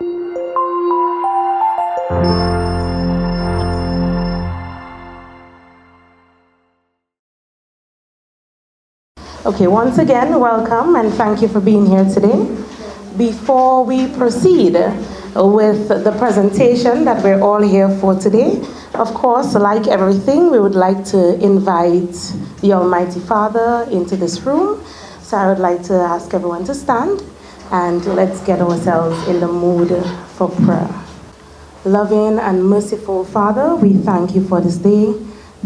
Okay, once again, welcome and thank you for being here today. Before we proceed with the presentation that we're all here for today, of course, like everything, we would like to invite the Almighty Father into this room. So I would like to ask everyone to stand and let's get ourselves in the mood for prayer. Loving and merciful Father, we thank you for this day.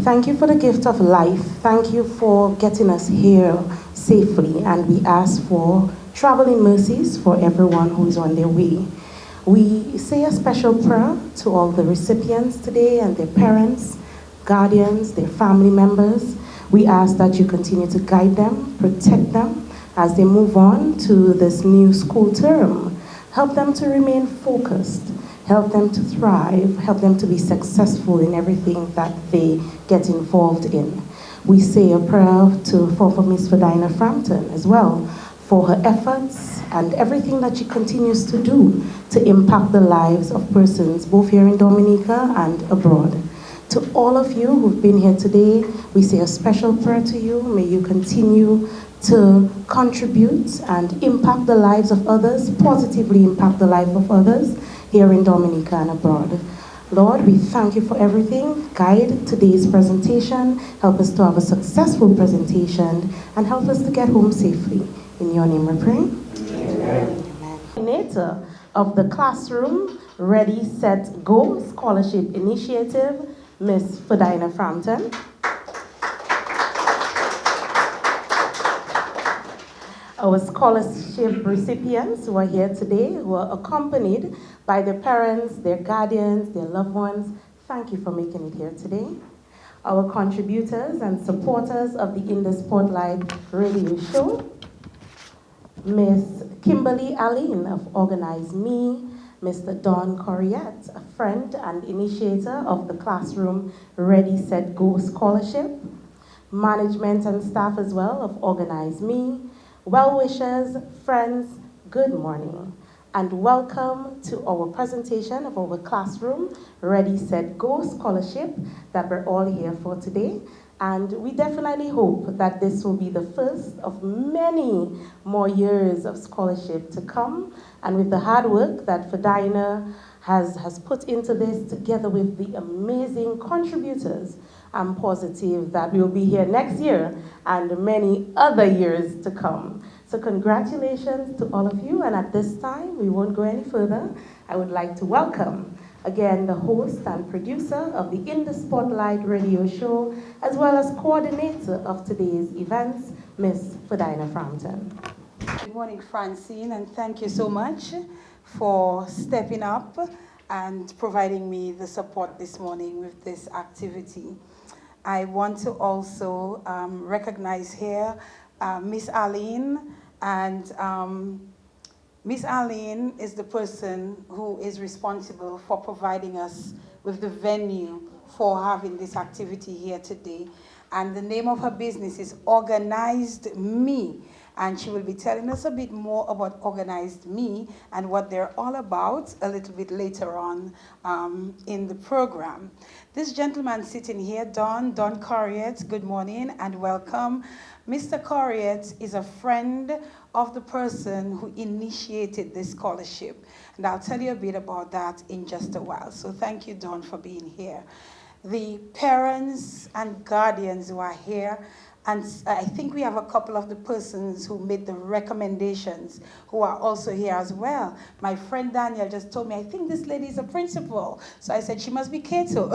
Thank you for the gift of life. Thank you for getting us here safely. And we ask for traveling mercies for everyone who is on their way. We say a special prayer to all the recipients today and their parents, guardians, their family members. We ask that you continue to guide them, protect them as they move on to this new school term. Help them to remain focused. Help them to thrive, help them to be successful in everything that they get involved in. We say a prayer for Miss Fadina Frampton as well, for her efforts and everything that she continues to do to impact the lives of persons both here in Dominica and abroad. To all of you who've been here today, we say a special prayer to you. May you continue to contribute and impact the lives of others, positively impact the life of others, here in Dominica and abroad. Lord, we thank you for everything. Guide today's presentation. Help us to have a successful presentation and help us to get home safely. In your name we pray. Amen. Coordinator of the Classroom Ready, Set, Go Scholarship Initiative, Miss Fadina Frampton. Our scholarship recipients who are here today, who are accompanied by their parents, their guardians, their loved ones. Thank you for making it here today. Our contributors and supporters of the In the Spotlight radio show. Miss Kimberly Allen of Organize Me, Mr. Don Corriette, a friend and initiator of the Classroom Ready, Set, Go Scholarship. Management and staff as well of Organize Me. Well-wishers, friends, good morning, and welcome to our presentation of our Classroom Ready, Set, Go Scholarship that we're all here for today. And we definitely hope that this will be the first of many more years of scholarship to come. And with the hard work that Fadina has put into this, together with the amazing contributors, I'm positive that we'll be here next year and many other years to come. So congratulations to all of you, and at this time, we won't go any further. I would like to welcome again the host and producer of the In the Spotlight radio show, as well as coordinator of today's events, Miss Fadina Frampton. Good morning, Francine, and thank you so much for stepping up and providing me the support this morning with this activity. I want to also recognize here Miss Arlene, and Miss Arlene is the person who is responsible for providing us with the venue for having this activity here today. And the name of her business is Organized Me. And she will be telling us a bit more about Organized Me and what they're all about a little bit later on in the program. This gentleman sitting here, Don Corriette, good morning and welcome. Mr. Corriette is a friend of the person who initiated this scholarship. And I'll tell you a bit about that in just a while. So thank you, Don, for being here. The parents and guardians who are here, and I think we have a couple of the persons who made the recommendations who are also here as well. My friend Daniel just told me, I think this lady is a principal. So I said, she must be Kato.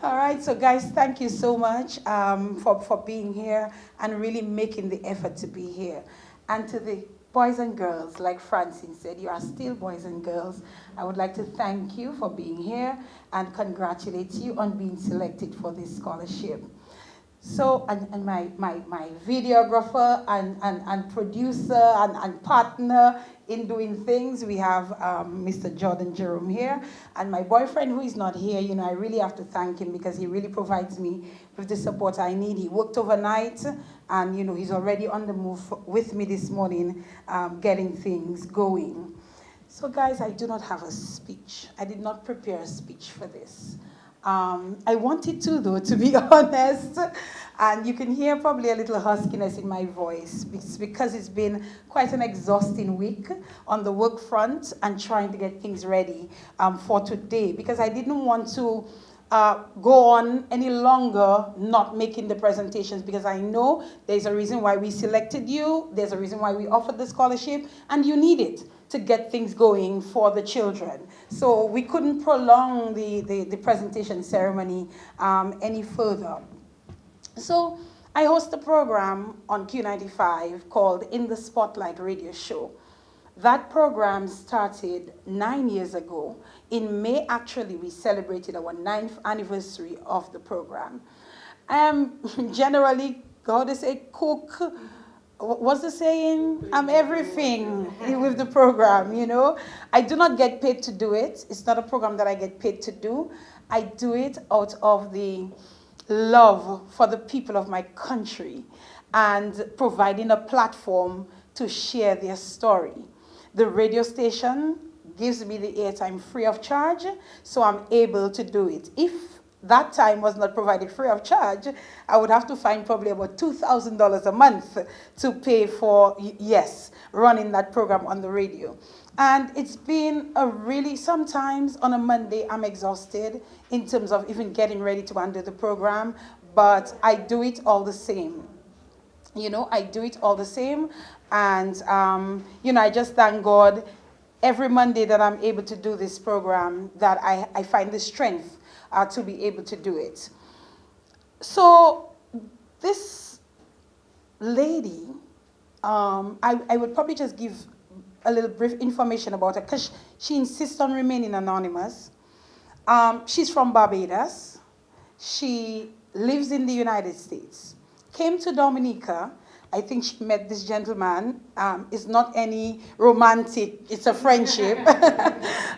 All right, so guys, thank you so much for being here and really making the effort to be here. And to the boys and girls, like Francine said, you are still boys and girls. I would like to thank you for being here and congratulate you on being selected for this scholarship. So, and my videographer and producer and partner in doing things, we have Mr. Jordan Jerome here. And my boyfriend, who is not here, you know, I really have to thank him because he really provides me with the support I need. He worked overnight and, you know, he's already on the move with me this morning, getting things going. So guys, I do not have a speech. I did not prepare a speech for this. I wanted to though, to be honest. And you can hear probably a little huskiness in my voice. It's because it's been quite an exhausting week on the work front and trying to get things ready for today. Because I didn't want to go on any longer not making the presentations, because I know there's a reason why we selected you, there's a reason why we offered the scholarship, and you need it to get things going for the children. So we couldn't prolong the presentation ceremony any further. So I host a program on Q95 called In the Spotlight Radio Show. That program started 9 years ago. In May, actually, we celebrated our 9th anniversary of the program. Generally, how to say, cook, what's the saying? I'm everything with the program, you know. I do not get paid to do it. It's not a program that I get paid to do. I do it out of the love for the people of my country and providing a platform to share their story. The radio station gives me the airtime free of charge, so I'm able to do it. If that time was not provided free of charge, I would have to find probably about $2,000 a month to pay for, yes, running that program on the radio. And it's been a really, sometimes on a Monday, I'm exhausted in terms of even getting ready to undo the program, but I do it all the same. You know, I do it all the same. And, you know, I just thank God every Monday that I'm able to do this program, that I find the strength to be able to do it. So this lady, I would probably just give a little brief information about her, because she insists on remaining anonymous. She's from Barbados. She lives in the United States. Came to Dominica. I think she met this gentleman. It's not any romantic, it's a friendship,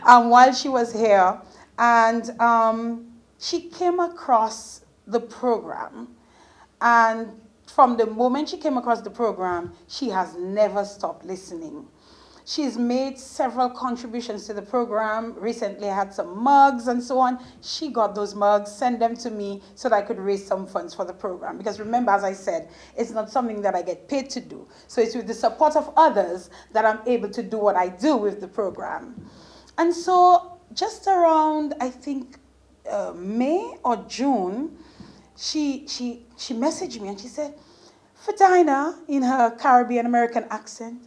while she was here. And she came across the program. And from the moment she came across the program, she has never stopped listening. She's made several contributions to the program. Recently, I had some mugs and so on. She got those mugs, sent them to me so that I could raise some funds for the program. Because remember, as I said, it's not something that I get paid to do. So it's with the support of others that I'm able to do what I do with the program. And so just around, I think, May or June, she messaged me and she said, "Fadina," in her Caribbean American accent,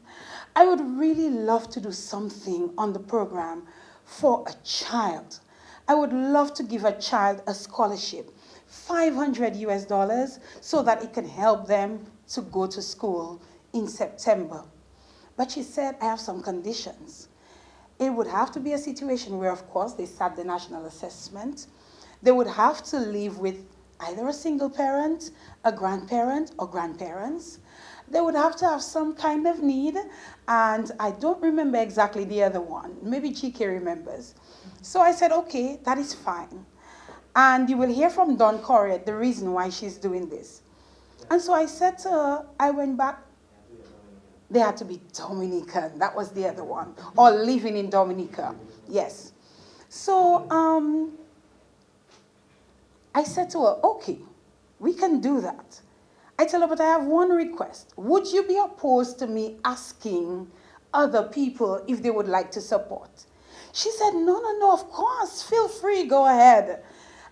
"I would really love to do something on the program for a child. I would love to give a child a scholarship, $500 so that it can help them to go to school in September. But she said, I have some conditions. It would have to be a situation where, of course, they start the national assessment. They would have to live with either a single parent, a grandparent, or grandparents. They would have to have some kind of need, and I don't remember exactly the other one. Maybe GK remembers. So I said, okay, that is fine. And you will hear from Dawn Correa the reason why she's doing this. And so I said to her, I went back. They had to be Dominican. That was the other one. Or living in Dominica. Yes. So I said to her, okay, we can do that. I tell her, but I have one request. Would you be opposed to me asking other people if they would like to support? She said, no, of course, feel free, go ahead.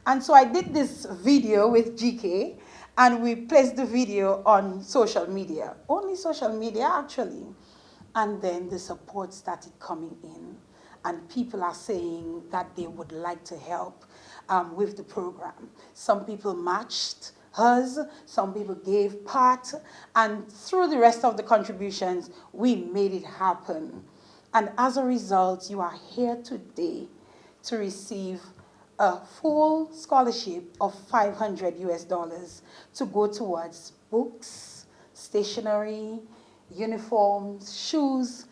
And so I did this video with GK, and we placed the video on social media. Only social media, actually. And then the support started coming in, and people are saying that they would like to help with the program. Some people matched hers, some people gave part, and through the rest of the contributions, we made it happen. And as a result, you are here today to receive a full scholarship of $500 to go towards books, stationery, uniforms, shoes,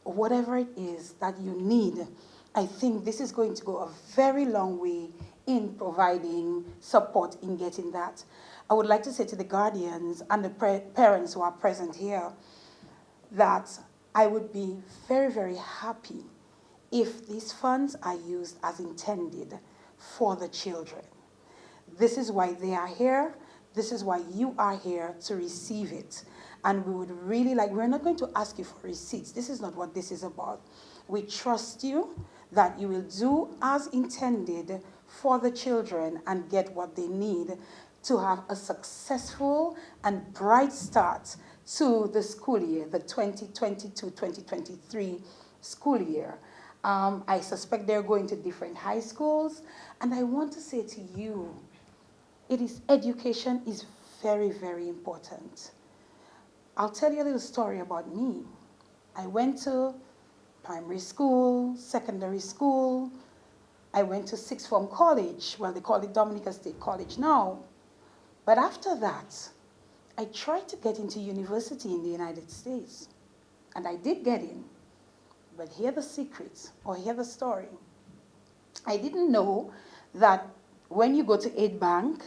whatever it is that you need. I think this is going to go a very long way in providing support in getting that. I would like to say to the guardians and the parents who are present here that I would be very, very happy if these funds are used as intended for the children. This is why they are here. This is why you are here to receive it. And we would really like, we're not going to ask you for receipts. This is not what this is about. We trust you that you will do as intended for the children and get what they need to have a successful and bright start to the school year, the 2022-2023 school year. I suspect they're going to different high schools, and I want to say to you, education is very, very important. I'll tell you a little story about me. I went to primary school, secondary school. I went to sixth form college. Well, they call it Dominica State College now. But after that, I tried to get into university in the United States. And I did get in. But hear the secret, or hear the story. I didn't know that when you go to Aid Bank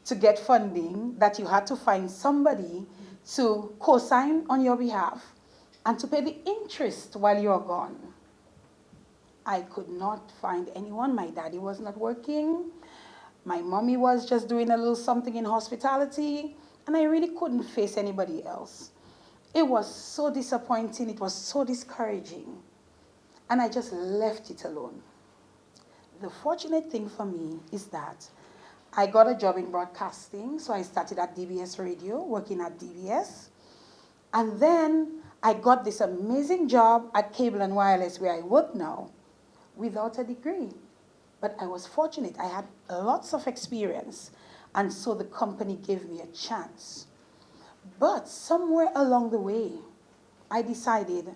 to get funding, that you had to find somebody to co-sign on your behalf and to pay the interest while you're gone. I could not find anyone. My daddy was not working. My mommy was just doing a little something in hospitality, and I really couldn't face anybody else. It was so disappointing. It was so discouraging. And I just left it alone. The fortunate thing for me is that I got a job in broadcasting, so I started at DBS Radio, working at DBS. And then I got this amazing job at Cable and Wireless, where I work now, without a degree. But I was fortunate. I had lots of experience, and so the company gave me a chance. But somewhere along the way, I decided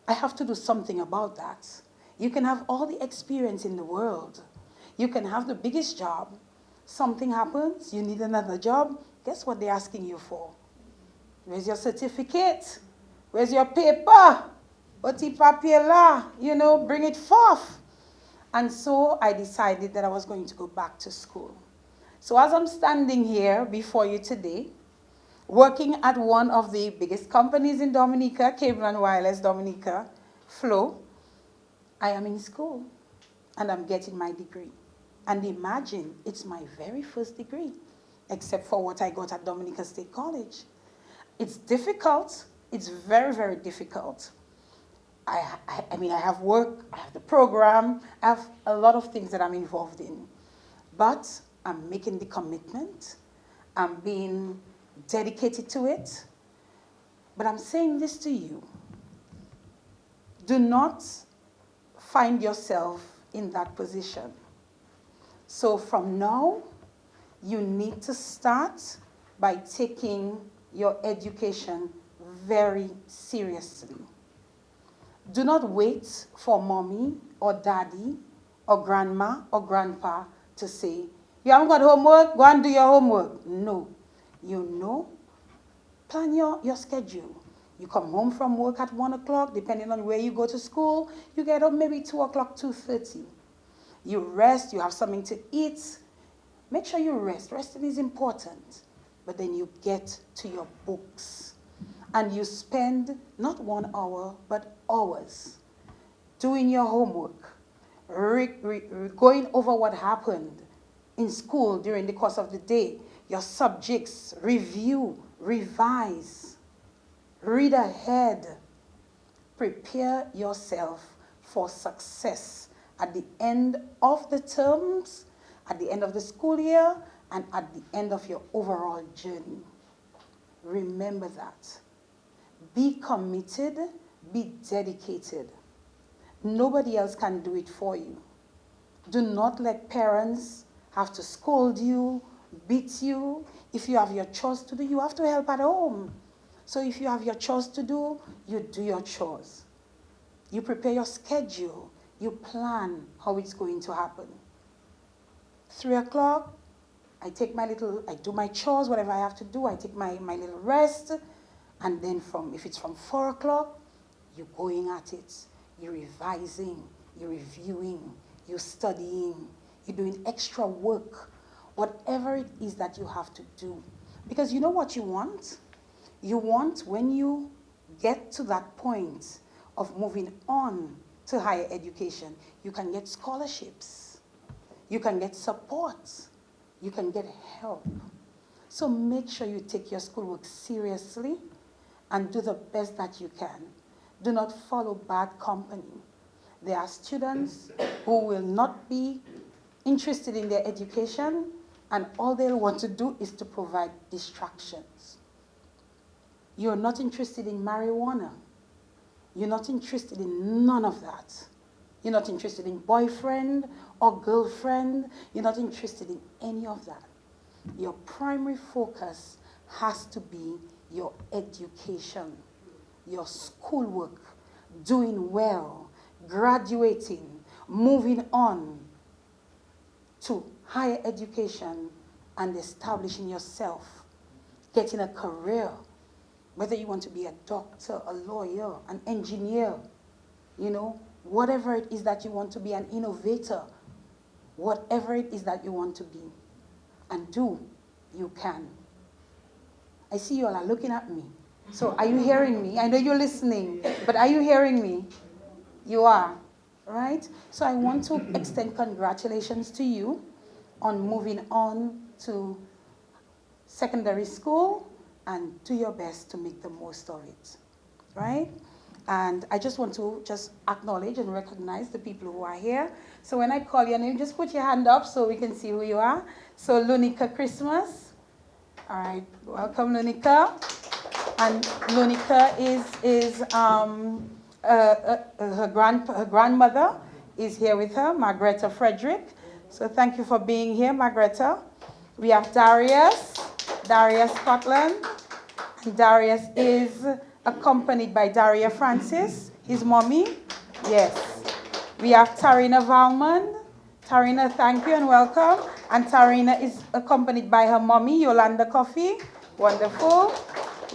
I have to do something about that. You can have all the experience in the world. You can have the biggest job. Something happens, you need another job. Guess what they're asking you for? Where's your certificate? Where's your paper? Oti papier la? You know, bring it forth. And so I decided that I was going to go back to school. So as I'm standing here before you today, working at one of the biggest companies in Dominica, Cable and Wireless Dominica, Flow, I am in school and I'm getting my degree. And imagine, it's my very first degree, except for what I got at Dominica State College. It's difficult. It's very, very difficult. I mean, I have work, I have the program, I have a lot of things that I'm involved in. But I'm making the commitment. I'm being dedicated to it. But I'm saying this to you. Do not find yourself in that position. So from now, you need to start by taking your education very seriously. Do not wait for mommy or daddy or grandma or grandpa to say, you haven't got homework, go and do your homework. No. You know, plan your schedule. You come home from work at 1 o'clock, depending on where you go to school. You get up maybe 2 o'clock, 2:30. You rest, you have something to eat. Make sure you rest. Resting is important. But then you get to your books. And you spend not 1 hour, but hours doing your homework, going over what happened in school during the course of the day, your subjects, review, revise, read ahead. Prepare yourself for success at the end of the terms, at the end of the school year, and at the end of your overall journey. Remember that. Be committed, be dedicated. Nobody else can do it for you. Do not let parents have to scold you, beat you. If you have your chores to do, you have to help at home. So if you have your chores to do, you do your chores. You prepare your schedule. You plan how it's going to happen. 3 o'clock, I do my chores, whatever I have to do. I take my little rest. And then if it's from 4 o'clock, you're going at it. You're revising, you're reviewing, you're studying, you're doing extra work, whatever it is that you have to do. Because you know what you want? You want, when you get to that point of moving on to higher education, you can get scholarships, you can get support, you can get help. So make sure you take your schoolwork seriously and do the best that you can. Do not follow bad company. There are students who will not be interested in their education, and all they'll want to do is to provide distractions. You're not interested in marijuana. You're not interested in none of that. You're not interested in boyfriend or girlfriend. You're not interested in any of that. Your primary focus has to be your education, your schoolwork, doing well, graduating, moving on to higher education and establishing yourself, getting a career, whether you want to be a doctor, a lawyer, an engineer, you know, whatever it is that you want to be, an innovator, whatever it is that you want to be and do, you can. I see you all are looking at me. So are you hearing me? I know you're listening, but are you hearing me? You are, right? So I want to extend congratulations to you on moving on to secondary school, and do your best to make the most of it, right? And I just want to acknowledge and recognize the people who are here. So when I call your name, just put your hand up so we can see who you are. So Lunica Christmas. All right, welcome Lunica. And Lunica is her grandmother is here with her, Margareta Frederick. So thank you for being here, Margareta. We have Darius Scotland. And Darius is accompanied by Daria Francis, his mommy. Yes. We have Tarina Valman. Tarina, thank you and welcome. And Tarina is accompanied by her mommy, Yolanda Coffee. Wonderful.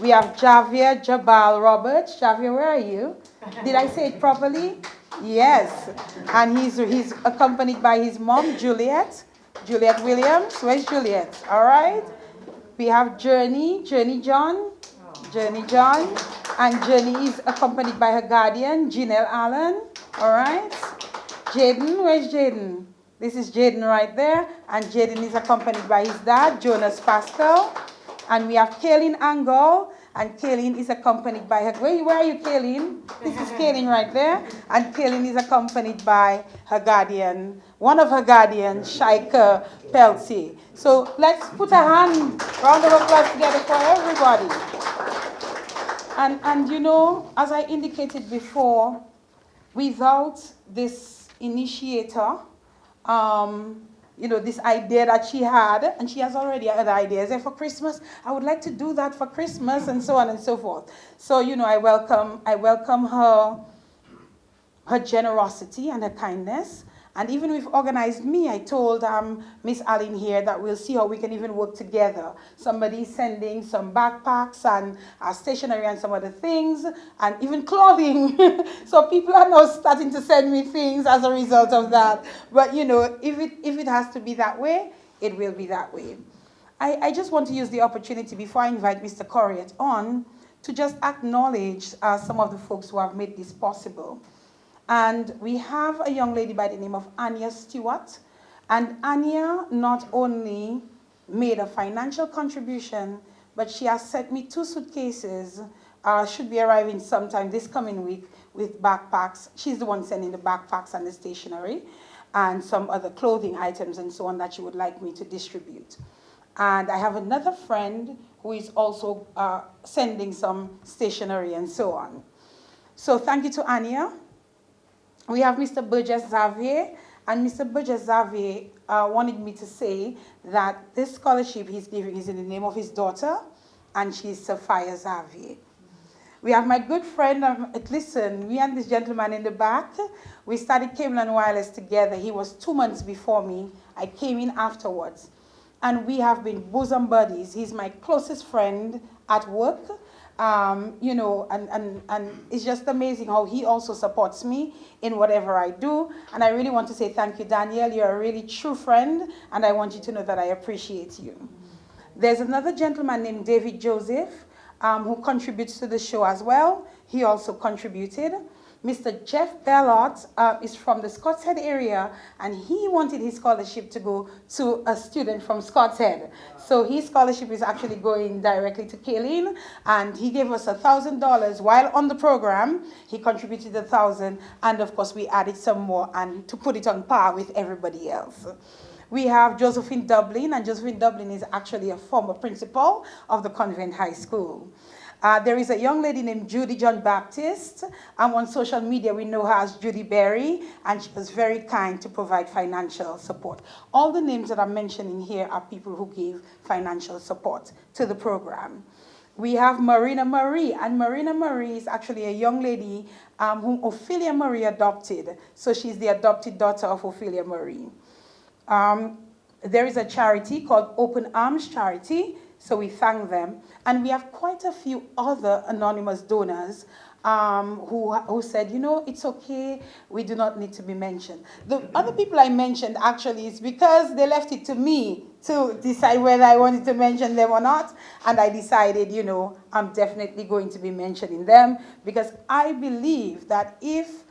We have Javier Jabal Roberts. Javier, where are you? Did I say it properly? Yes. And he's accompanied by his mom, Juliet Williams. Where's Juliet? All right. We have Journey John. And Journey is accompanied by her guardian, Janelle Allen. All right. Jaden, where's Jaden? This is Jaden right there. And Jaden is accompanied by his dad, Jonas Pascal. And we have Kaylin Angol. And Kaylin is accompanied by her, where are you, Kaylin? This is Kaylin right there. And Kaylin is accompanied by her guardian, one of her guardians, Shaika Peltier. So let's put a round of applause together for everybody. And you know, as I indicated before, without this initiator, you know, this idea that she had, and she has already other ideas. And for Christmas, I would like to do that for Christmas, and so on and so forth. So, you know, I welcome her generosity and her kindness. And even with Organized Me, I told Miss Allen here that we'll see how we can even work together. Somebody sending some backpacks and stationery and some other things, and even clothing. So people are now starting to send me things as a result of that. But you know, if it has to be that way, it will be that way. I just want to use the opportunity before I invite Mr. Corriott on to just acknowledge some of the folks who have made this possible. And we have a young lady by the name of Anya Stewart. And Anya not only made a financial contribution, but she has sent me 2 suitcases, should be arriving sometime this coming week with backpacks. She's the one sending the backpacks and the stationery and some other clothing items and so on that she would like me to distribute. And I have another friend who is also sending some stationery and so on. So thank you to Anya. We have Mr. Burgess Xavier, and Mr. Burgess Xavier wanted me to say that this scholarship he's giving is in the name of his daughter, and she's Sophia Xavier. We have my good friend, listen, me and this gentleman in the back, we started Cable and Wireless together. He was 2 months before me. I came in afterwards. And we have been bosom buddies. He's my closest friend at work. You know, and it's just amazing how he also supports me in whatever I do. And I really want to say thank you, Danielle. You're a really true friend, and I want you to know that I appreciate you. There's another gentleman named David Joseph. who contributes to the show as well. He also contributed. Mr. Jeff Bellot is from the Scots Head area, and he wanted his scholarship to go to a student from Scots Head. So his scholarship is actually going directly to Kayleen, and he gave us $1,000 while on the program. He contributed $1,000, and of course we added some more and to put it on par with everybody else. We have Josephine Dublin, and Josephine Dublin is actually a former principal of the Convent High School. There is a young lady named Judy John Baptist. On social media, we know her as Judy Berry, and she was very kind to provide financial support. All the names that I'm mentioning here are people who gave financial support to the program. We have Marina Marie, and Marina Marie is actually a young lady whom Ophelia Marie adopted. So she's the adopted daughter of Ophelia Marie. There is a charity called Open Arms Charity, so we thank them. And we have quite a few other anonymous donors who said, you know, it's okay, we do not need to be mentioned. The other people I mentioned actually is because they left it to me to decide whether I wanted to mention them or not. And I decided, you know, I'm definitely going to be mentioning them because I believe that if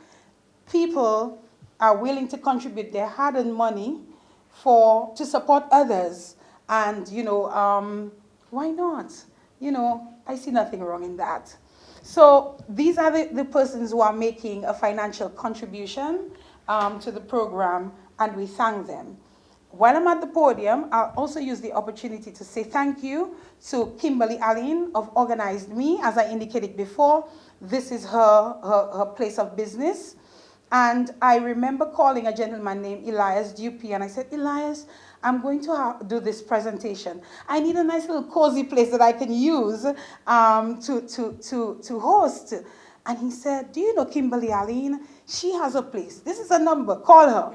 people are willing to contribute their hard-earned money to support others, and, you know, why not? You know, I see nothing wrong in that. So these are the persons who are making a financial contribution to the program, and we thank them. While I'm at the podium, I'll also use the opportunity to say thank you to Kimberly Allen of Organized Me. As I indicated before, this is her place of business. And I remember calling a gentleman named Elias Dupuy, and I said, Elias, I'm going to do this presentation. I need a nice little cozy place that I can use to host. And he said, do you know Kimberly Allen? She has a place. This is a number. Call her.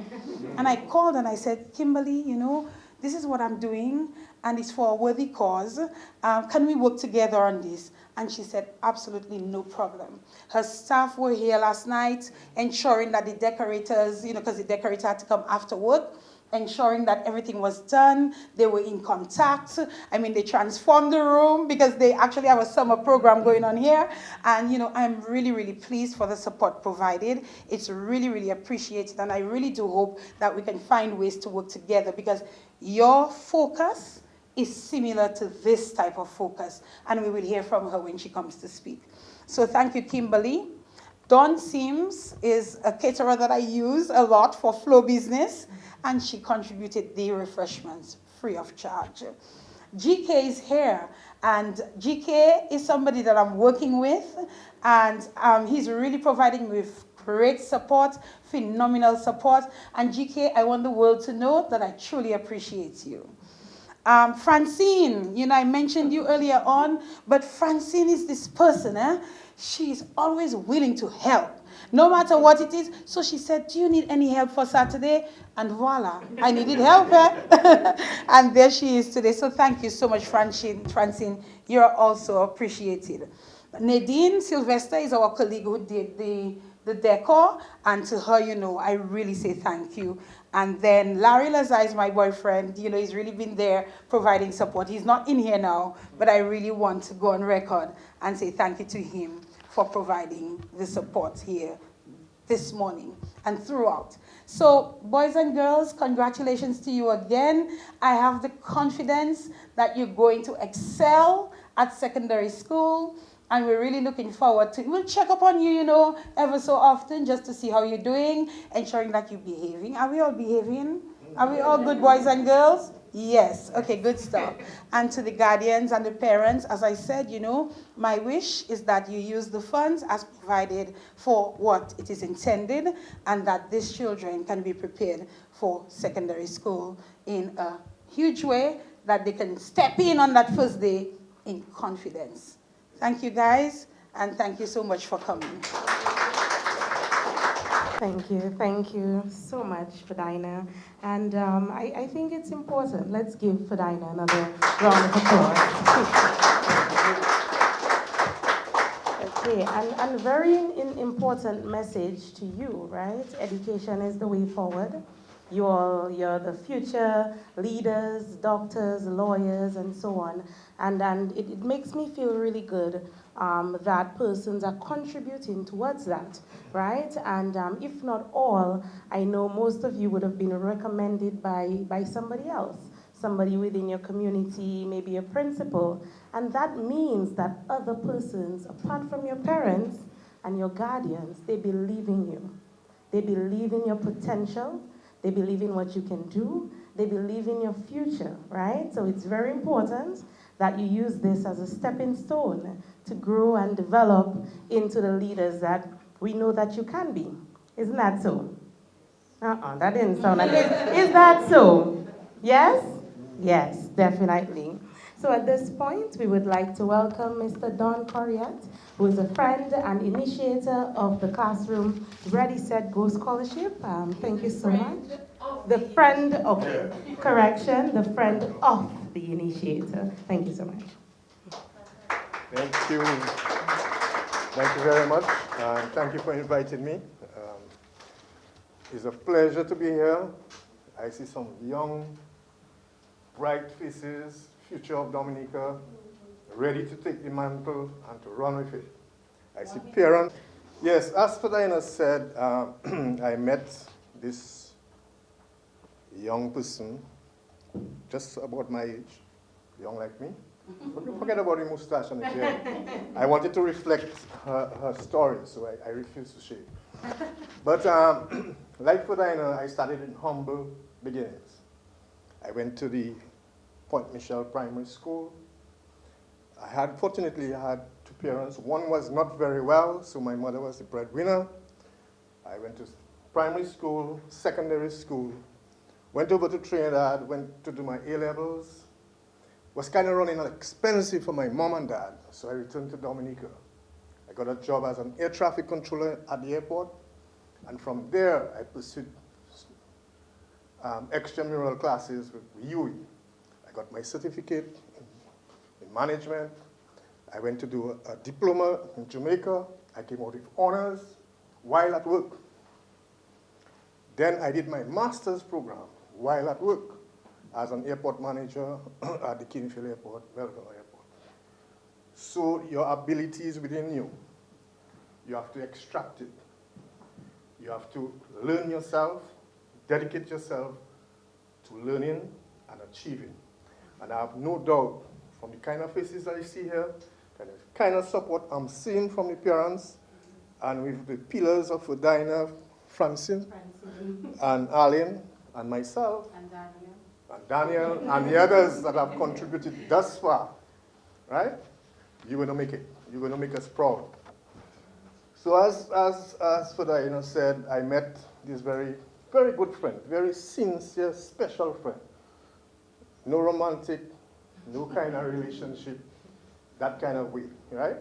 And I called and I said, Kimberly, you know, this is what I'm doing, and it's for a worthy cause. Can we work together on this? And she said, absolutely no problem. Her staff were here last night, ensuring that the decorators, you know, because the decorator had to come after work, ensuring that everything was done. They were in contact. I mean, they transformed the room because they actually have a summer program going on here. And, you know, I'm really, really pleased for the support provided. It's really, really appreciated. And I really do hope that we can find ways to work together because your focus is similar to this type of focus. And we will hear from her when she comes to speak. So thank you, Kimberly. Dawn Sims is a caterer that I use a lot for Flow Business, and she contributed the refreshments free of charge. GK is here, and GK is somebody that I'm working with, and he's really providing me with great support, phenomenal support. And GK, I want the world to know that I truly appreciate you. Francine, you know, I mentioned you earlier on, but Francine is this person, she's always willing to help, no matter what it is. So she said, do you need any help for Saturday? And voila, I needed help. And there she is today. So thank you so much, Francine. You're also appreciated. Nadine Sylvester is our colleague who did the decor. And to her, you know, I really say thank you. And then Larry Lazar is my boyfriend. You know, he's really been there providing support. He's not in here now, but I really want to go on record and say thank you to him for providing the support here this morning and throughout. So, boys and girls, congratulations to you again. I have the confidence that you're going to excel at secondary school, and we're really looking forward to it. We'll check up on you, you know, ever so often just to see how you're doing, ensuring that you're behaving. Are we all behaving? Are we all good boys and girls? Yes. Okay, good stuff. And to the guardians and the parents, as I said, you know, my wish is that you use the funds as provided for what it is intended, and that these children can be prepared for secondary school in a huge way, that they can step in on that first day in confidence. Thank you, guys, and thank you so much for coming. Thank you so much, Fadina. And I think it's important. Let's give Fadina another round of applause. Okay, and very important message to you, right? Education is the way forward. You're the future leaders, doctors, lawyers, and so on. And it makes me feel really good that persons are contributing towards that, right? And if not all, I know most of you would have been recommended by somebody else, somebody within your community, maybe a principal. And that means that other persons, apart from your parents and your guardians, they believe in you. They believe in your potential. They believe in what you can do. They believe in your future, right? So it's very important that you use this as a stepping stone to grow and develop into the leaders that we know that you can be. Isn't that so? That didn't sound like it. Is that so? Yes? Yes, definitely. So at this point, we would like to welcome Mr. Don Corriat, who is a friend and initiator of the Classroom Ready, Set, Go Scholarship. Thank you so much. The friend, okay, correction, the friend of the initiator. Thank you so much. Thank you. Thank you very much. Thank you for inviting me. It's a pleasure to be here. I see some young, bright faces, future of Dominica, ready to take the mantle and to run with it. I see parents. Yes, as Fadina said, I met this young person, just about my age, young like me. But don't forget about the mustache and the beard. I wanted to reflect her story, so I refused to shave. But like Fadina, I started in humble beginnings. I went to the Point Michel Primary School. Fortunately, I had two parents. One was not very well, so my mother was the breadwinner. I went to primary school, secondary school, went over to Trinidad, went to do my A-levels. Was kind of running expensive for my mom and dad, so I returned to Dominica. I got a job as an air traffic controller at the airport, and from there I pursued extramural classes with UE. I got my certificate in management. I went to do a diploma in Jamaica. I came out with honors while at work. Then I did my master's program while at work as an airport manager at the Kingsfield Airport, Melbourne Airport. So your ability is within you. You have to extract it. You have to learn yourself, dedicate yourself to learning and achieving. And I have no doubt from the kind of faces I see here, kind of support I'm seeing from the parents, and with the pillars of Fadina, Francine, and Arlene, and myself, and Daniel, and the others that have contributed thus far, right? You're going to make it. You're going to make us proud. So as Fadina said, I met this very, very good friend, very sincere, special friend. No romantic, no kind of relationship, that kind of way, right?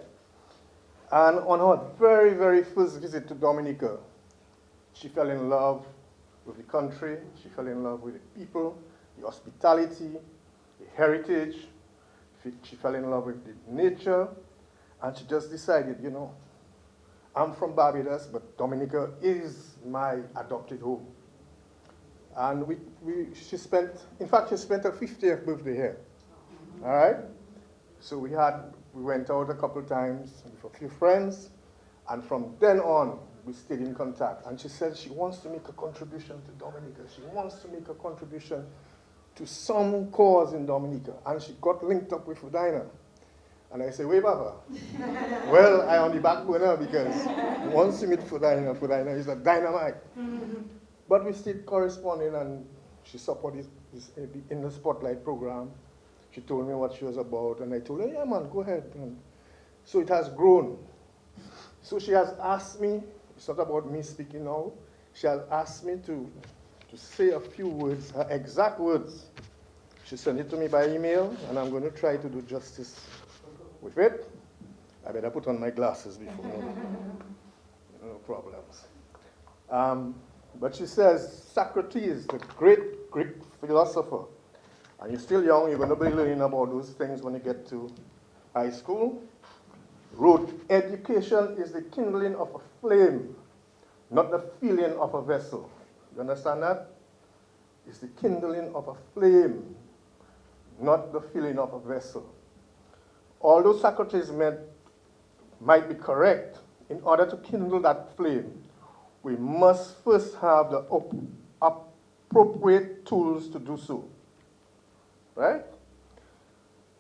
And on her very, very first visit to Dominica, she fell in love with the country, she fell in love with the people, the hospitality, the heritage, she fell in love with the nature, and she just decided, you know, I'm from Barbados, but Dominica is my adopted home. And she spent her 50th birthday here, all right? So we went out a couple times with a few friends, and from then on, we stayed in contact. And she said she wants to make a contribution to Dominica. She wants to make a contribution to some cause in Dominica. And she got linked up with Fadina. And I said, wait, Papa. Well, I on the back burner because once you meet Fadina is a dynamite. But we stayed corresponding, and she supported this in the Spotlight program. She told me what she was about, and I told her, yeah, man, go ahead. And so it has grown. So she has asked me, it's not about me speaking now, she has asked me to say a few words, her exact words. She sent it to me by email, and I'm going to try to do justice with it. I better put on my glasses before, no problems. But she says, Socrates, the great Greek philosopher, and you're still young, you're going to be learning about those things when you get to high school, wrote, education is the kindling of a flame, not the filling of a vessel. You understand that? is the kindling of a flame, not the filling of a vessel. Although Socrates might be correct, in order to kindle that flame, we must first have the appropriate tools to do so, right?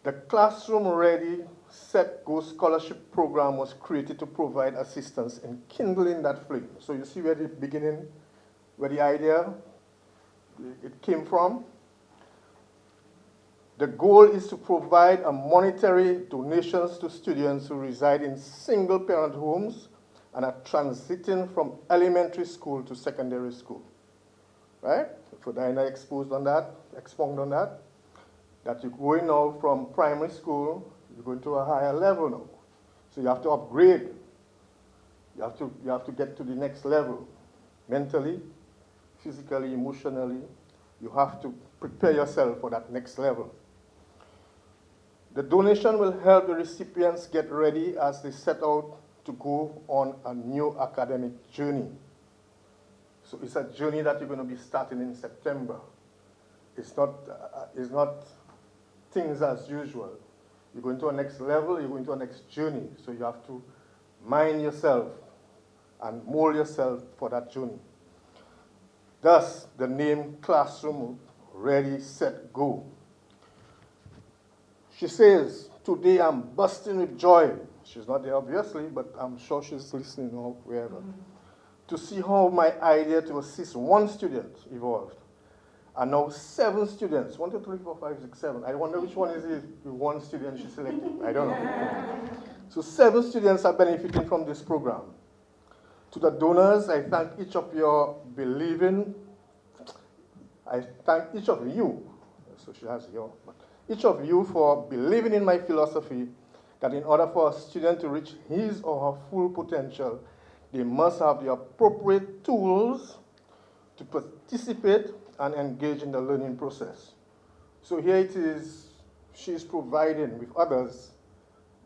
The Classroom Ready, Set, Go scholarship program was created to provide assistance in kindling that flame. So you see where the beginning, where the idea, it came from. The goal is to provide a monetary donations to students who reside in single-parent homes and are transiting from elementary school to secondary school, right? Fodina expound on that, that you're going now from primary school, you're going to a higher level now. So you have to upgrade. You have to get to the next level, mentally, physically, emotionally. You have to prepare yourself for that next level. The donation will help the recipients get ready as they set out to go on a new academic journey. So it's a journey that you're going to be starting in September. It's not things as usual. You're going to a next level, you're going to a next journey. So you have to mind yourself and mold yourself for that journey. Thus, the name Classroom Ready, Set, Go. She says, today I'm bursting with joy. She's not there, obviously, but I'm sure she's listening or wherever. To see how my idea to assist one student evolved. And now 7 students, 1, 2, 3, 4, 5, 6, 7. I wonder which one is the one student she selected. I don't know. So 7 students are benefiting from this program. To the donors, I thank each of your believing. I thank each of you. So she has your, but each of you for believing in my philosophy that in order for a student to reach his or her full potential, they must have the appropriate tools to participate and engage in the learning process. So here it is, she's providing with others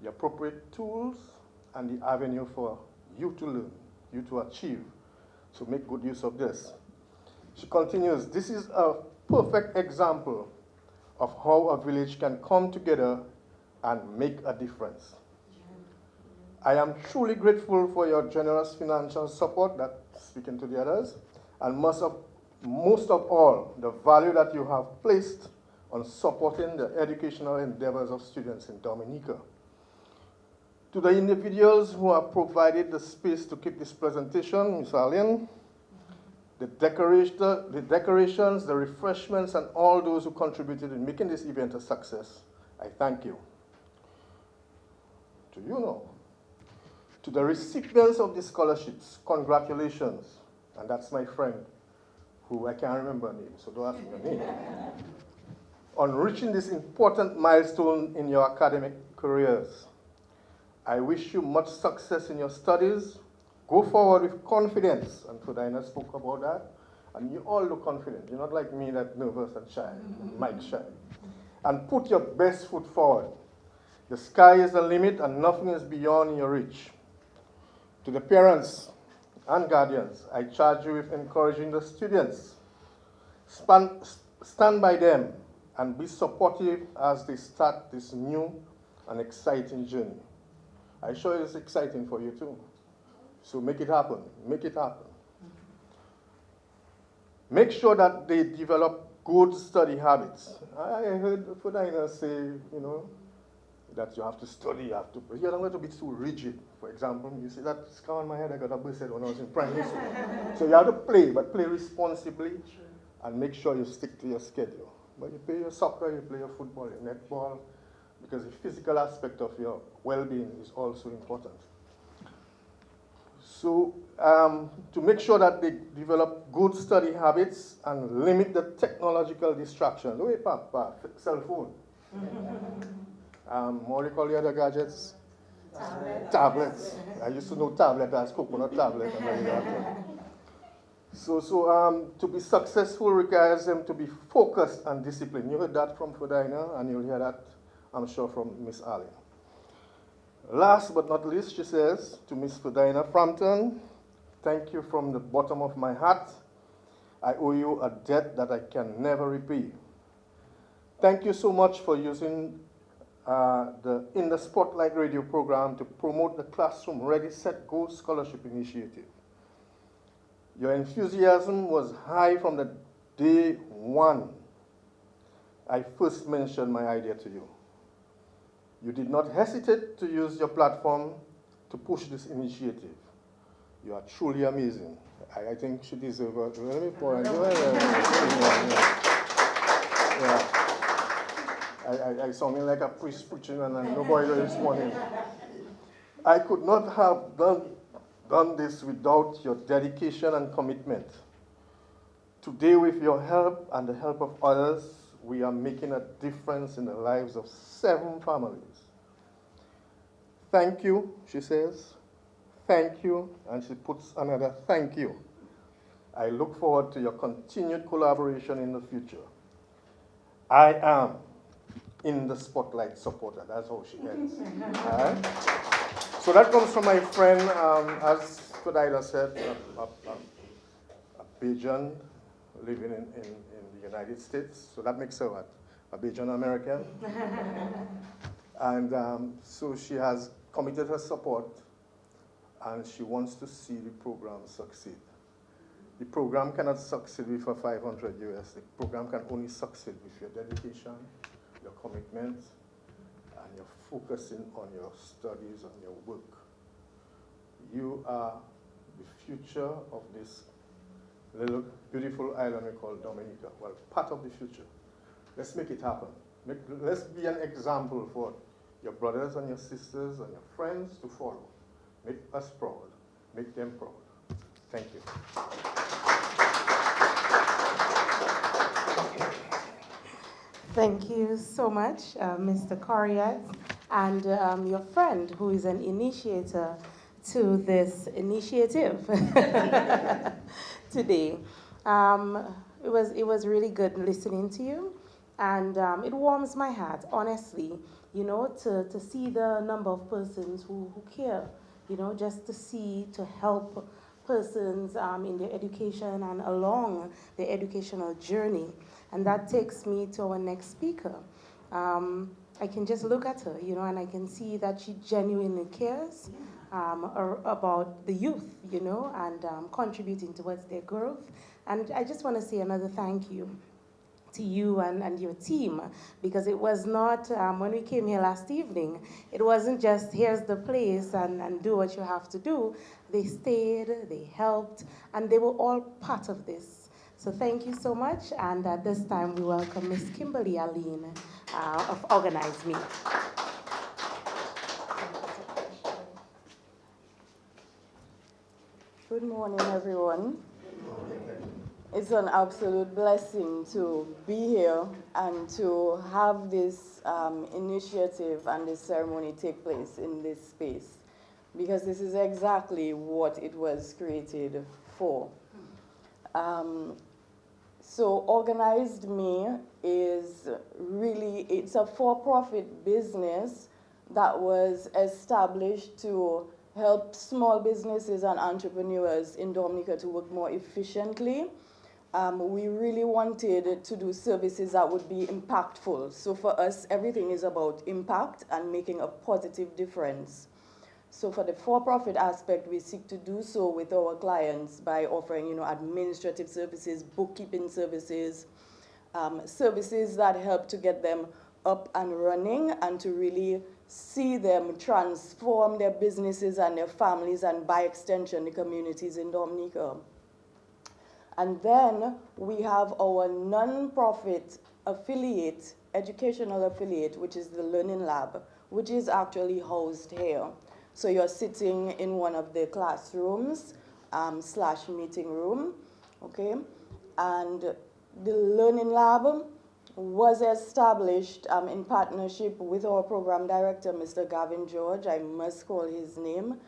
the appropriate tools and the avenue for you to learn, you to achieve. So make good use of this. She continues, this is a perfect example of how a village can come together and make a difference. I am truly grateful for your generous financial support, that speaking to the others, and most of all, the value that you have placed on supporting the educational endeavors of students in Dominica. To the individuals who have provided the space to keep this presentation, Ms. Allen, the decorations, the refreshments, and all those who contributed in making this event a success, I thank you. To you now. To the recipients of the scholarships, congratulations. And that's my friend, who I can't remember her name, so don't ask me her name. On reaching this important milestone in your academic careers. I wish you much success in your studies. Go forward with confidence, and Fodina spoke about that. And you all look confident. You're not like me, that nervous and shy, and Mike shy. And put your best foot forward. The sky is the limit, and nothing is beyond your reach. To the parents and guardians, I charge you with encouraging the students. Stand by them and be supportive as they start this new and exciting journey. I'm sure it's exciting for you too. So make it happen. Make it happen. Make sure that they develop good study habits. I heard Fodina say, that you have to study, but you're not going to be too rigid. For example, you see that scar on my head, I got a busted when I was in primary school. So you have to play, but play responsibly and make sure you stick to your schedule. But you play your soccer, you play your football, your netball, because the physical aspect of your well-being is also important. So to make sure that they develop good study habits and limit the technological distractions. Wait, Papa, cell phone. What do you call the other gadgets? Tablets. I used to know tablet as coconut tablet. So to be successful requires them to be focused and disciplined. You heard that from Fodina, and you'll hear that, I'm sure, from Miss Allen. Last but not least, she says to Miss Fodina Frampton, thank you from the bottom of my heart. I owe you a debt that I can never repay. Thank you so much for using the In the Spotlight radio program to promote the Classroom Ready, Set, Go Scholarship Initiative. Your enthusiasm was high from the day one I first mentioned my idea to you. You did not hesitate to use your platform to push this initiative. You are truly amazing. I think she deserves a... Let me pour I sounded like a priest preaching and nobody responding. I could not have done this without your dedication and commitment. Today, with your help and the help of others, we are making a difference in the lives of 7 families. Thank you, she says. Thank you, and she puts another thank you. I look forward to your continued collaboration in the future. I am in the Spotlight supporter. That's how she ends. All right? So that comes from my friend, as Kodaila said, a Bajan living in the United States. So that makes her what? A Bajan American. And so she has committed her support, and she wants to see the program succeed. The program cannot succeed with a 500 US. The program can only succeed with your dedication, your commitment, and your focusing on your studies and your work. You are the future of this little beautiful island we call Dominica. Well, part of the future. Let's make it happen. Let's be an example for your brothers and your sisters and your friends to follow. Make us proud. Make them proud. Thank you. Thank you so much, Mr. Corrias, and your friend who is an initiator to this initiative today. It was really good listening to you, and it warms my heart, honestly, you know, to see the number of persons who care, you know, just to help persons in their education and along their educational journey. And that takes me to our next speaker. I can just look at her, you know, and I can see that she genuinely cares about the youth, you know, and contributing towards their growth. And I just want to say another thank you to you and your team, because it was not, when we came here last evening, it wasn't just here's the place and do what you have to do. They stayed, they helped, and they were all part of this. So thank you so much, and at this time we welcome Miss Kimberly Aline of Organize Me. Good morning, everyone. It's an absolute blessing to be here and to have this initiative and this ceremony take place in this space, because this is exactly what it was created for. So Organized Me is really, it's a for-profit business that was established to help small businesses and entrepreneurs in Dominica to work more efficiently. We really wanted to do services that would be impactful. So for us, everything is about impact and making a positive difference. So for the for-profit aspect, we seek to do so with our clients by offering, you know, administrative services, bookkeeping services, services that help to get them up and running and to really see them transform their businesses and their families and by extension the communities in Dominica. And then we have our non-profit affiliate, educational affiliate, which is the Learning Lab, which is actually housed here. So you're sitting in one of the classrooms / meeting room, okay? And the Learning Lab was established in partnership with our program director, Mr. Gavin George. I must call his name,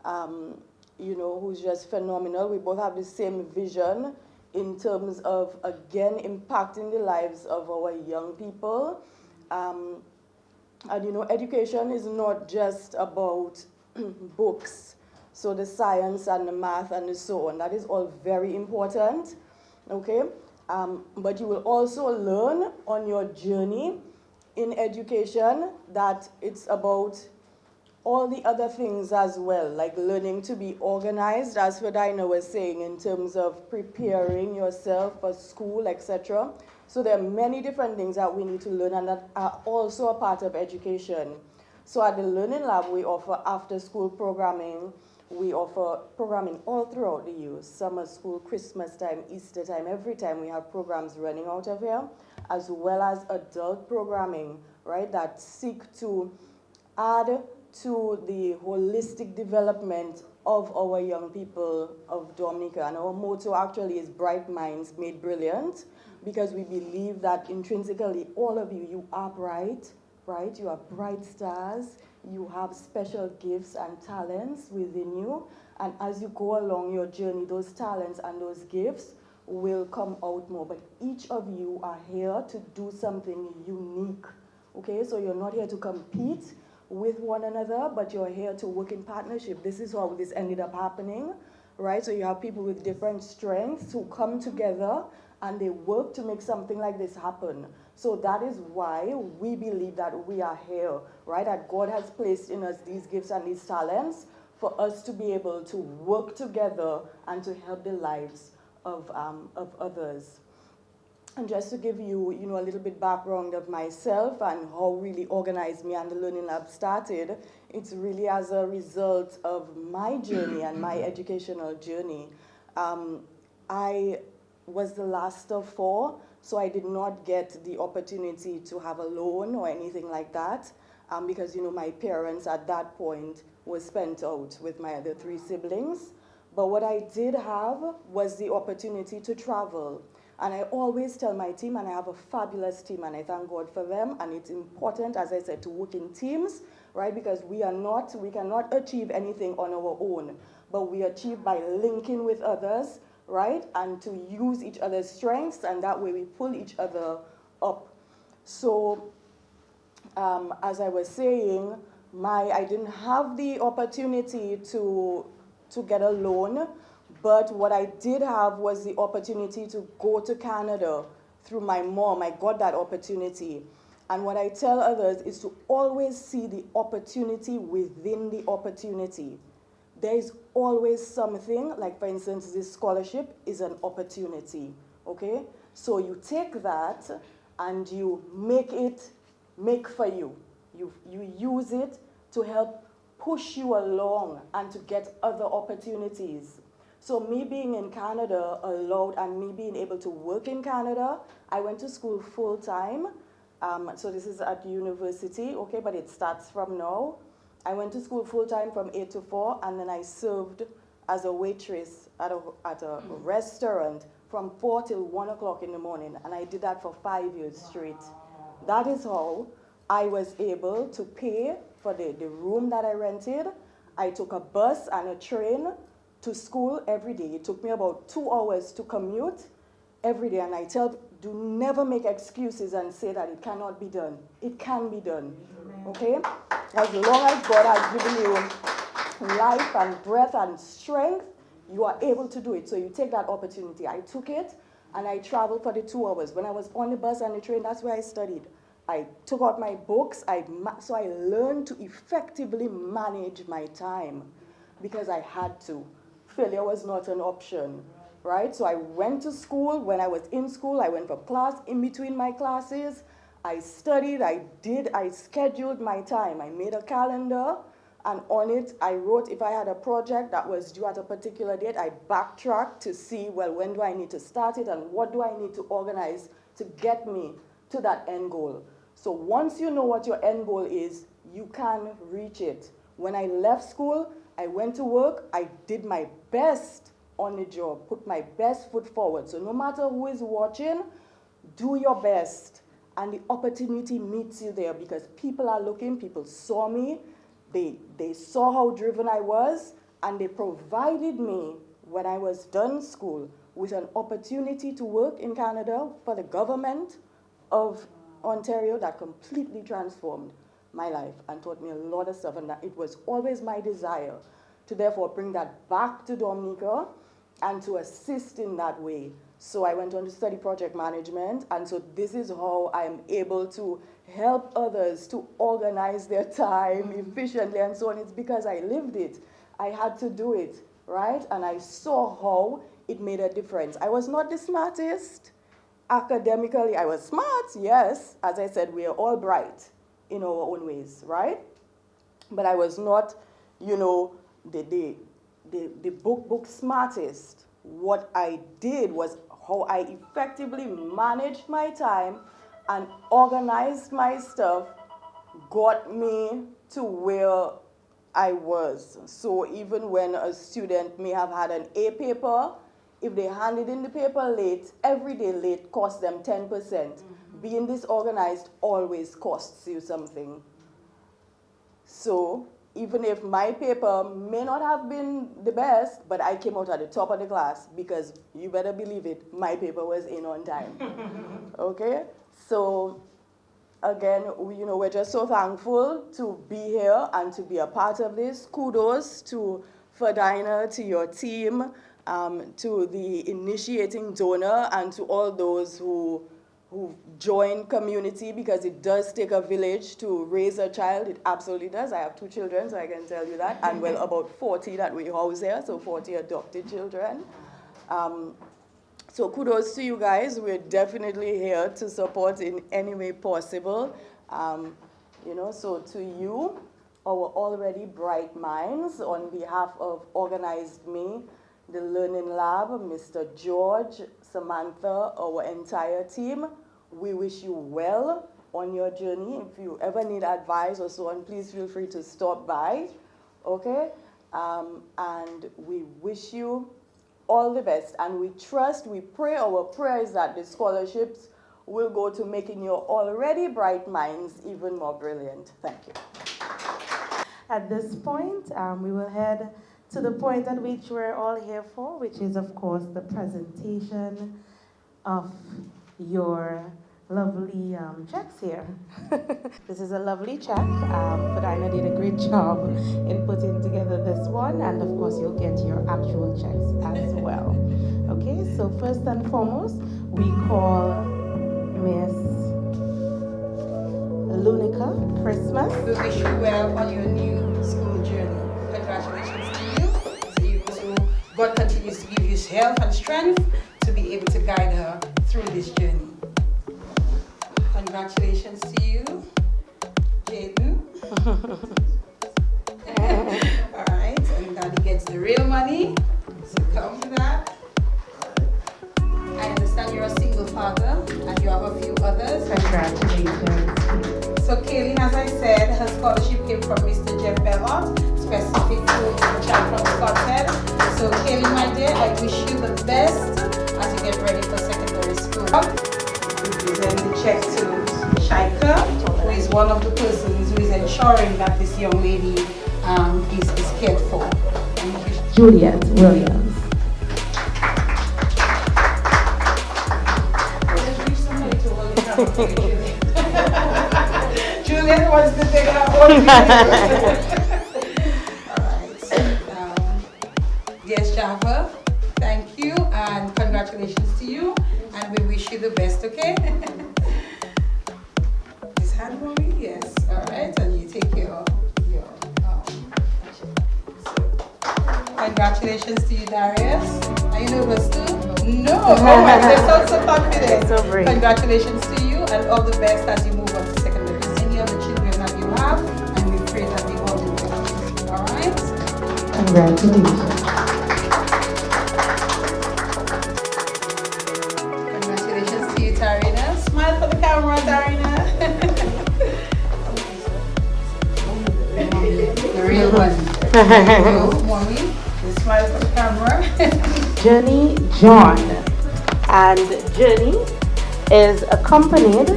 you know, who's just phenomenal. We both have the same vision in terms of, again, impacting the lives of our young people. And, you know, education is not just about books, so the science and the math and so on. That is all very important. okay? But you will also learn on your journey in education that it's about all the other things as well, like learning to be organized, as Fedina was saying, in terms of preparing yourself for school, etc. So there are many different things that we need to learn and that are also a part of education. So at the Learning Lab, we offer after-school programming. We offer programming all throughout the year, summer school, Christmas time, Easter time, every time we have programs running out of here, as well as adult programming, right, that seek to add to the holistic development of our young people of Dominica. And our motto actually is Bright Minds Made Brilliant, because we believe that intrinsically all of you, you are bright, right? You are bright stars. You have special gifts and talents within you. And as you go along your journey, those talents and those gifts will come out more. But each of you are here to do something unique, okay? So you're not here to compete with one another, but you're here to work in partnership. This is how this ended up happening, right? So you have people with different strengths who come together and they work to make something like this happen. So that is why we believe that we are here, right? That God has placed in us these gifts and these talents for us to be able to work together and to help the lives of others. And just to give you, a little bit background of myself and how really organized me and the Learning Lab started, it's really as a result of my journey and my educational journey. I was the last of 4, so I did not get the opportunity to have a loan or anything like that, because, my parents at that point were spent out with my other 3 siblings. But what I did have was the opportunity to travel. And I always tell my team, and I have a fabulous team, and I thank God for them, and it's important, as I said, to work in teams, right? Because we cannot achieve anything on our own, but we achieve by linking with others, right? And to use each other's strengths, and that way we pull each other up. So, as I was saying, I didn't have the opportunity to get a loan, but what I did have was the opportunity to go to Canada through my mom. I got that opportunity. And what I tell others is to always see the opportunity within the opportunity. There is always something, like for instance, this scholarship is an opportunity, okay? So you take that and you make for you. You use it to help push you along and to get other opportunities. So me being in Canada allowed, and me being able to work in Canada, I went to school full time. So this is at university, okay, but it starts from now. I went to school full time from 8 to 4, and then I served as a waitress at a restaurant from 4 till 1 o'clock in the morning, and I did that for 5 years straight. That is how I was able to pay for the room that I rented. I took a bus and a train to school every day. It took me about 2 hours to commute every day, and I tell, do never make excuses and say that it cannot be done. It can be done, okay? As long as God has given you life and breath and strength, you are able to do it. So you take that opportunity. I took it, and I traveled for the 2 hours. When I was on the bus and the train, that's where I studied. I took out my books, so I learned to effectively manage my time because I had to. Failure was not an option, right? So I went to school. When I was in school, I went from class, in between my classes. I studied, I scheduled my time. I made a calendar, and on it, I wrote if I had a project that was due at a particular date, I backtracked to see, well, when do I need to start it, and what do I need to organize to get me to that end goal? So once you know what your end goal is, you can reach it. When I left school, I went to work, I did my best on the job, put my best foot forward. So no matter who is watching, do your best. And the opportunity meets you there because people are looking, people saw me, they saw how driven I was, and they provided me, when I was done school, with an opportunity to work in Canada for the government of Ontario that completely transformed my life and taught me a lot of stuff, and that it was always my desire to therefore bring that back to Dominica and to assist in that way. So I went on to study project management, and so this is how I'm able to help others to organize their time efficiently and so on. It's because I lived it. I had to do it, right? And I saw how it made a difference. I was not the smartest. Academically, I was smart, yes. As I said, we are all bright in our own ways, right? But I was not, you know, the book smartest. What I did was how I effectively managed my time and organized my stuff got me to where I was. So even when a student may have had an A paper, if they handed in the paper late, every day late costs them 10%. Being disorganized always costs you something. So even if my paper may not have been the best, but I came out at the top of the class because you better believe it, my paper was in on time. Okay? So again, we're just so thankful to be here and to be a part of this. Kudos to Ferdinand, to your team, to the initiating donor, and to all those who join community, because it does take a village to raise a child. It absolutely does. I have 2 children, so I can tell you that. And well, about 40 that we house here, so 40 adopted children. So kudos to you guys. We're definitely here to support in any way possible. So to you, our already bright minds, on behalf of Organized Me, the Learning Lab, Mr. George, Samantha, our entire team, we wish you well on your journey. If you ever need advice or so on, please feel free to stop by, okay? And we wish you all the best, and we trust, we pray, our prayer is that the scholarships will go to making your already bright minds even more brilliant. Thank you. At this point, we will head to the point at which we're all here for, which is, of course, the presentation of your lovely checks here. This is a lovely check. Ferdinand did a great job in putting together this one, and of course, you'll get your actual checks as well. Okay, so first and foremost, we call Miss Lunica Christmas. We wish you well on your new school journey. Congratulations to you. So God continues to give you health and strength to be able to guide her through this journey. Congratulations to you, Jaden. All right, and Daddy gets the real money. So come to that. I understand you're a single father and you have a few others. Congratulations. So Kaylin, as I said, her scholarship came from Mr. Jeff Bellot, specific to the child from Scotland. So Kaylin, my dear, I wish you the best as you get ready for secondary school. We present the check to Shaika, who is one of the persons who is ensuring that this young lady is cared for. Thank you. Juliet Williams. Juliet wants to take her own Alright, yes, Java, thank you and congratulations to you, and we wish you the best, okay? Is hand moving? Yes, alright, and you take your congratulations to you, Darius. Are you nervous too? No, oh my, they're so confident. So brave. Congratulations to you and all the best as you move on to secondary. Any other children that you have, and we pray that they all do well. All right? Congratulations. Congratulations to you, Tarina. Smile for the camera, Tarina. The real one. Go, mommy. Smile for the camera. Jenny John. And Jenny is accompanied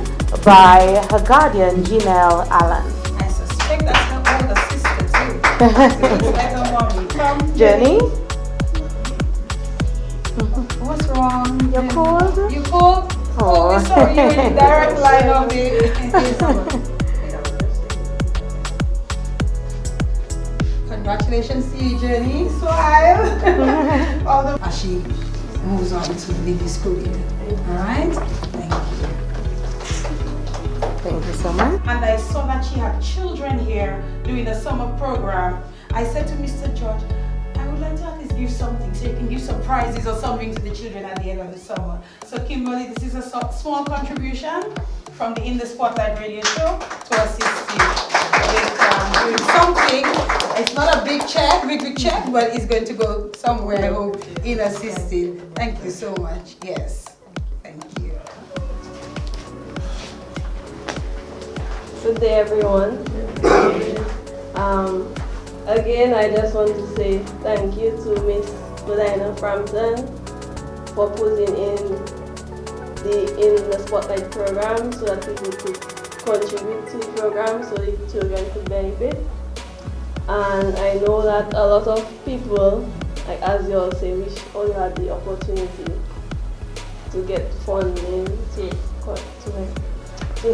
by her guardian, Janelle Allen. I suspect that's her older sister too. Looks like her mommy. Come, Jenny? What's wrong? You're cold? You cold? Oh, we're sorry. You're in the direct line of it. Congratulations to you, Jenny. Smile. As she moves on to lead this career. All right? Thank you. Thank you so much. And I saw that she had children here doing the summer program. I said to Mr. George, I would like to at least give something so you can give some prizes or something to the children at the end of the summer. So Kimberly, this is a small contribution from the In the Spotlight radio show to assist you with doing something. It's not a big check, big check, but it's going to go somewhere, I hope, in assisting. Thank you so much. Yes. Thank you. Good day, everyone. Again, I just want to say thank you to Miss Medina Frampton for putting in the Spotlight program so that people could contribute to the program so the children could benefit. And I know that a lot of people, like as you all say, wish only had the opportunity to get funding to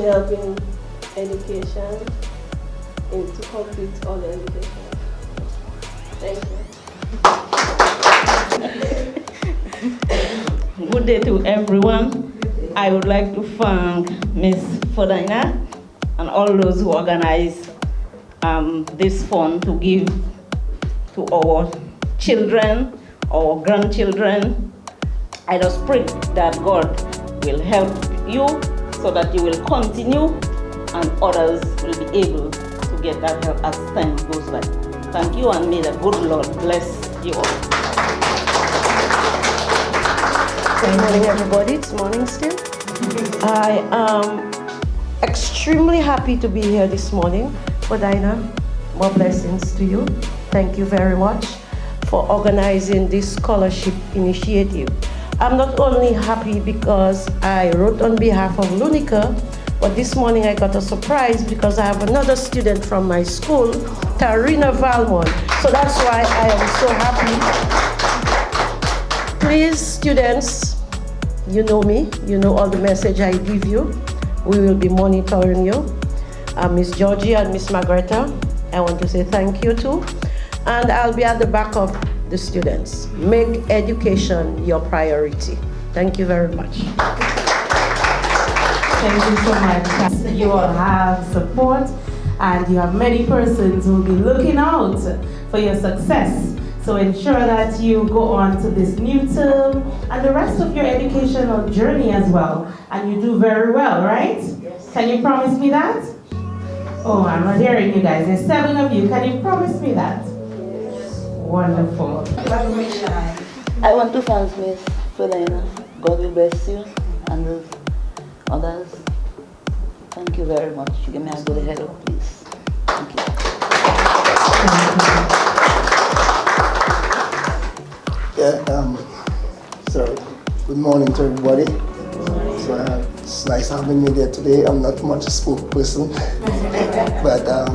help in education and to complete all the education. Thank you. Good day to everyone. I would like to thank Ms. Fodina and all those who organize this fund to give to our children, our grandchildren. I just pray that God will help you so that you will continue and others will be able to get that help as time goes by. Thank you, and may the good Lord bless you all. Good morning, everybody. It's morning still. I am extremely happy to be here this morning. Fodina, more blessings to you. Thank you very much for organizing this scholarship initiative. I'm not only happy because I wrote on behalf of Lunica, but this morning I got a surprise because I have another student from my school, Tarina Valmont. So that's why I am so happy. Please, students, you know me, you know all the message I give you. We will be monitoring you. Miss Georgie and Miss Margareta, I want to say thank you too. And I'll be at the back of the students. Make education your priority. Thank you very much. Thank you so much. You all have support and you have many persons who will be looking out for your success. So ensure that you go on to this new term and the rest of your educational journey as well. And you do very well, right? Yes. Can you promise me that? Oh, I'm not hearing you guys. There's 7 of you. Can you promise me that? Yes. Wonderful. I want to thank Miss Felina. God will bless you and the others. Thank you very much. You give me a good head up, please. Thank you. So good morning to everybody. So it's nice having me there today. I'm not much a spokesperson, but I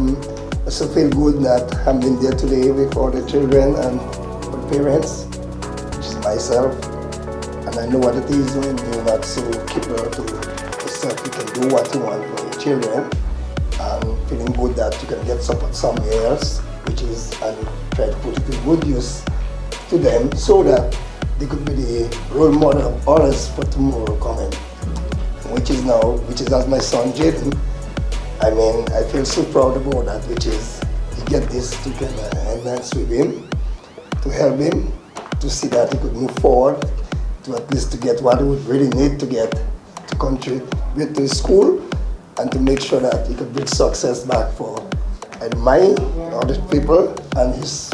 also feel good that I'm in there today with all the children and the parents, which is myself. And I know what it is when you're not so capable to yourself. You can do what you want for your children. And feeling good that you can get support somewhere else, which is, and try to put it in good use to them so that they could be the role model of others for tomorrow coming. Which is as my son Jaden. I mean, I feel so proud about that, which is to get this together and enhance with him, to help him, to see that he could move forward, to at least to get what he would really need to get to contribute to his school, and to make sure that he could bring success back for mine, other people, and his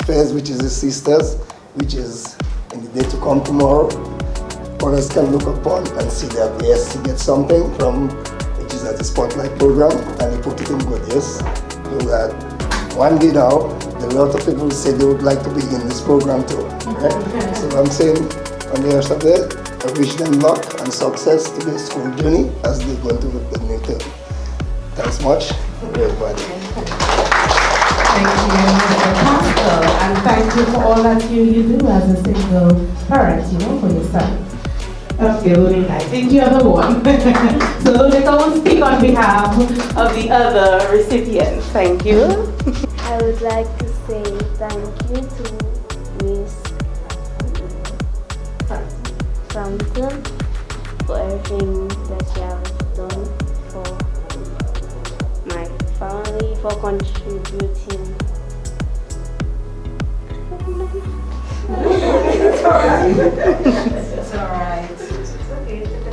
friends, which is his sisters, which is in the day to come tomorrow. Others can look upon and see that yes, he gets something from, which is at the Spotlight program, and he put it in good use. So that one day now, there are a lot of people say they would like to be in this program too. Right? So I'm saying, on the other side, I wish them luck and success to their school journey as they go into the new term. Thanks much, everybody. Thank you, Mr. Pastor, and thank you for all that you do as a single parent, for your son. Okay, Lunica, I think you're the one. So Lunica will speak on behalf of the other recipients. Thank you. I would like to say thank you to Miss Frampton for everything that she has done for my family, for contributing. It's all right.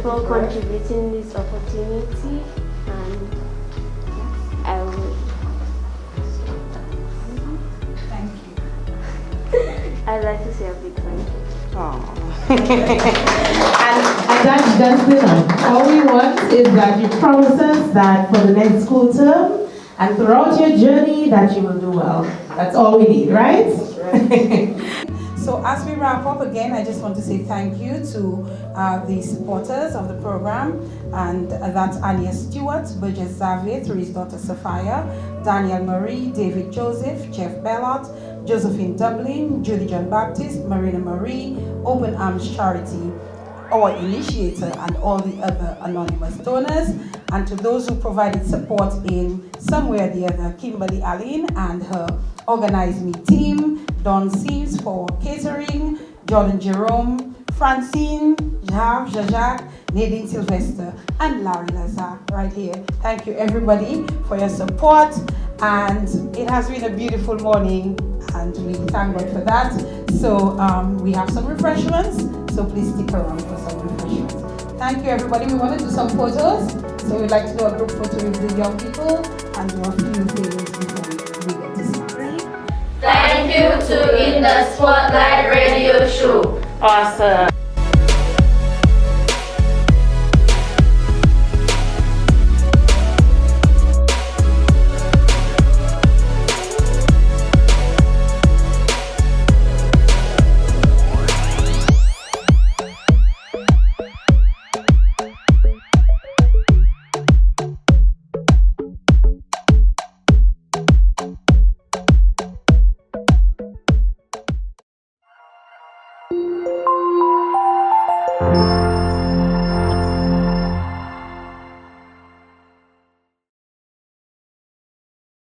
For contributing this opportunity, and I will. Thank you. I'd like to say a big thank you. And that's just enough. All we want is that you promise us that for the next school term and throughout your journey that you will do well. That's all we need, right? That's right. So as we wrap up again, I just want to say thank you to the supporters of the program, and that's Anya Stewart, Burgess Xavier, through his daughter Sophia, Daniel Marie, David Joseph, Jeff Bellot, Josephine Dublin, Judy John Baptist, Marina Marie, Open Arms Charity, our initiator, and all the other anonymous donors, and to those who provided support in some way or the other, Kimberly Aline and her Organize Me team, Don Seams for catering, Jordan Jerome, Francine, Jav, Jajak, Nadine Sylvester, and Larry Lazar right here. Thank you everybody for your support, and it has been a beautiful morning, and we thank God for that. So we have some refreshments, so please stick around for some refreshments. Thank you everybody. We want to do some photos, so we'd like to do a group photo with the young people and do a few things before we get to start. Thank you to In the Spotlight Radio Show. Awesome. Thank you.